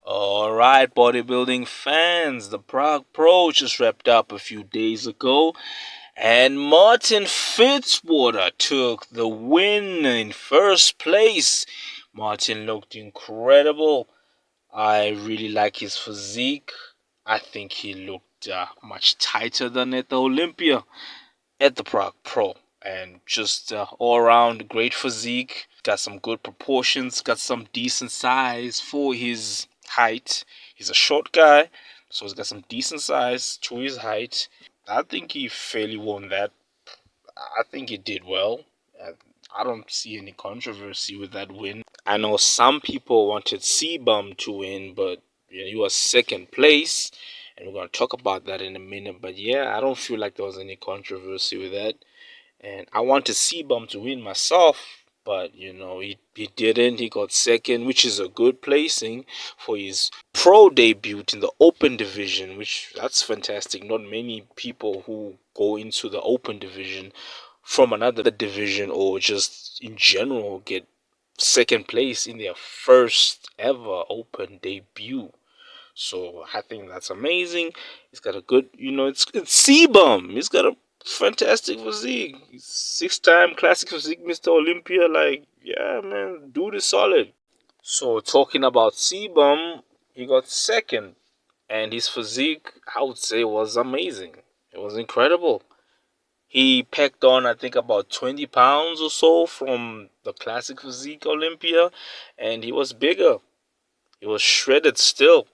Alright, bodybuilding fans, the Prague Pro just wrapped up a few days ago, and Martin Fitzwater took the win in first place. Martin looked incredible. I really like his physique. I think he looked much tighter than at the Olympia at the Prague Pro. And just all around great physique. Got some good proportions, got some decent size for his height. He's a short guy, so he's got some decent size to his height. I think he fairly won that. I think he did well. Uh, I don't see any controversy with that win. I know some people wanted C-Bum to win, but he was second place, and we're going to talk about that in a minute. But yeah, I don't feel like there was any controversy with that. And I wanted C-Bum to win myself, but he didn't. He got second, which is a good placing for his pro debut in the Open Division, which that's fantastic. Not many people who go into the Open Division from another division or just in general get second place in their first ever Open debut. So I think that's amazing. He's got a good, it's C-Bum. He's got a fantastic physique. He's six-time classic physique Mr. Olympia. Like, yeah, man, dude is solid. So talking about C-Bum, he got second, and his physique, I would say, was amazing. It was incredible. He packed on, I think, about 20 pounds or so from the classic physique Olympia, and he was bigger. He was shredded still.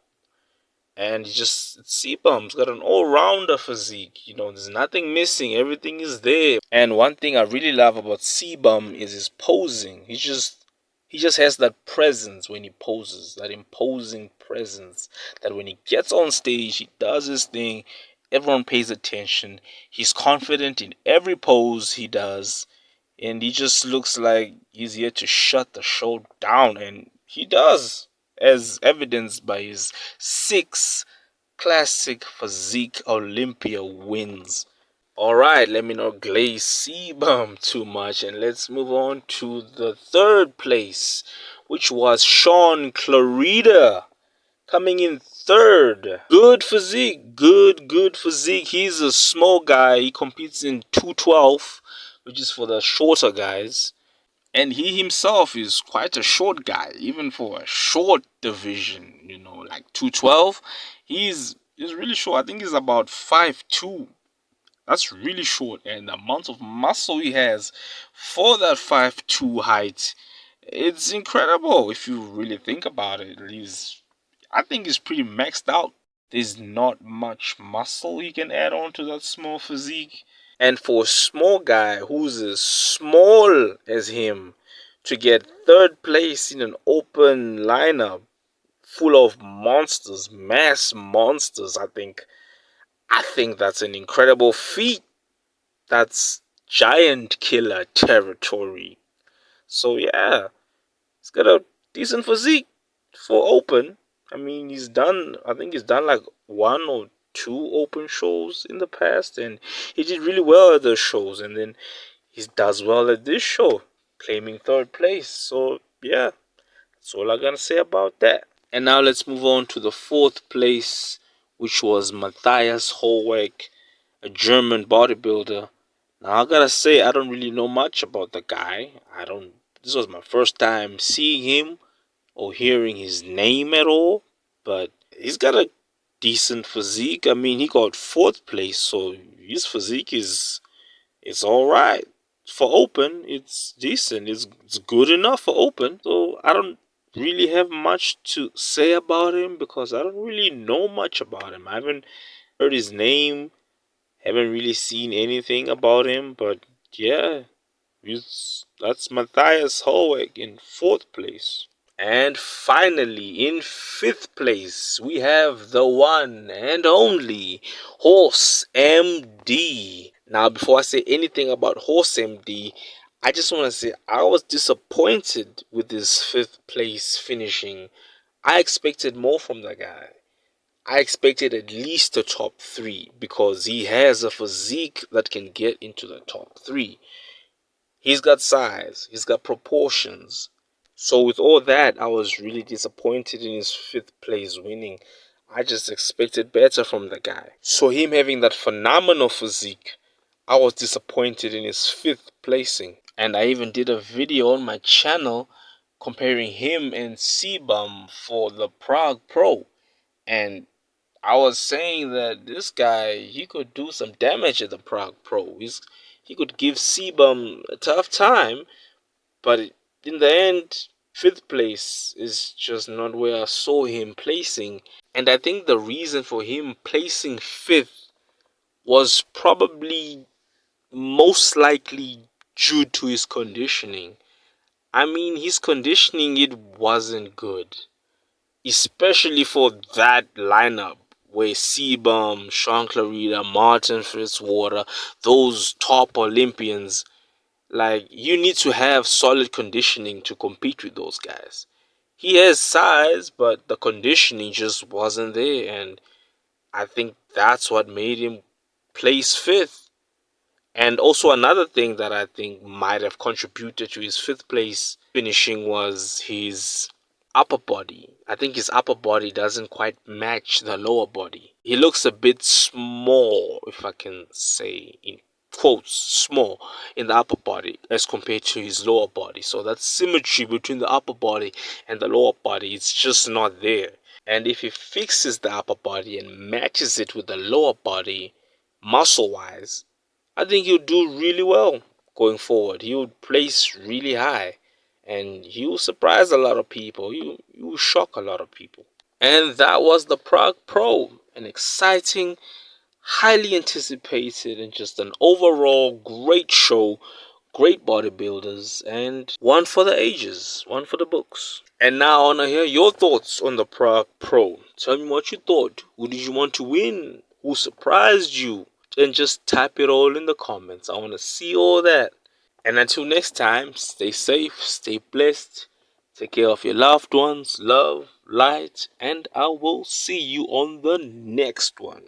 And just C-Bum's got an all-rounder physique. There's nothing missing. Everything is there. And one thing I really love about C-Bum is his posing. He just has that presence when he poses, that imposing presence. That when he gets on stage, he does his thing. Everyone pays attention. He's confident in every pose he does. And he just looks like he's here to shut the show down. And he does, as evidenced by his 6 classic physique Olympia wins. Alright, let me not glaze C-Bum too much, and let's move on to the third place, which was Sean Clarida coming in third. Good physique, good physique. He's a small guy. He competes in 212, which is for the shorter guys. And he himself is quite a short guy, even for a short division, like 212. He's really short. I think he's about 5'2". That's really short, and the amount of muscle he has for that 5'2" height, it's incredible if you really think about it. I think he's pretty maxed out. There's not much muscle he can add on to that small physique. And for a small guy who's as small as him to get third place in an open lineup full of monsters, mass monsters, I think that's an incredible feat. That's giant killer territory. So yeah, he's got a decent physique for open. I think he's done like one or two open shows in the past, and he did really well at those shows, and then he does well at this show, claiming third place. So yeah, that's all I gotta say about that. And now let's move on to the fourth place, which was Matthias Holweg, a German bodybuilder. Now I gotta say, I don't really know much about the guy. This was my first time seeing him or hearing his name at all. But he's got a decent physique. He got fourth place, so his physique is it's all right for open. It's decent. It's good enough for open. So I don't really have much to say about him because I don't really know much about him. I haven't heard his name. Haven't really seen anything about him, but yeah, that's Matthias Holweg in fourth place. And finally, in fifth place, we have the one and only Horse MD. Now, before I say anything about Horse MD, I just want to say I was disappointed with his fifth place finishing. I expected more from the guy. I expected at least a top 3 because he has a physique that can get into the top 3. He's got size, he's got proportions, So with all that, I was really disappointed in his fifth place winning. I just expected better from the guy. So him having that phenomenal physique, I was disappointed in his fifth placing. And I even did a video on my channel comparing him and Sebum for the Prague Pro. And I was saying that this guy, he could do some damage at the Prague Pro. He could give Sebum a tough time, but in the end, fifth place is just not where I saw him placing. And I think the reason for him placing fifth was probably most likely due to his conditioning. I mean, his conditioning, it wasn't good, especially for that lineup where Sebum, Sean Clarita, Martin Fitzwater, those top Olympians. Like, you need to have solid conditioning to compete with those guys. He has size, but the conditioning just wasn't there, and I think that's what made him place fifth. And also another thing that I think might have contributed to his fifth place finishing was his upper body. I think his upper body doesn't quite match the lower body. He looks a bit small, if I can say in quotes, small in the upper body as compared to his lower body. So that symmetry between the upper body and the lower body, it's just not there. And if he fixes the upper body and matches it with the lower body muscle wise, I think he'll do really well going forward. He'll place really high and he'll surprise a lot of people. He'll shock a lot of people. And that was the Prague Pro, an exciting, highly anticipated, and just an overall great show. Great bodybuilders, and one for the ages, one for the books. And now I want to hear your thoughts on the Prague Pro. Tell me what you thought. Who did you want to win? Who surprised you? And just type it all in the comments. I want to see all that. And until next time, stay safe, stay blessed, take care of your loved ones, love, light, and I will see you on the next one.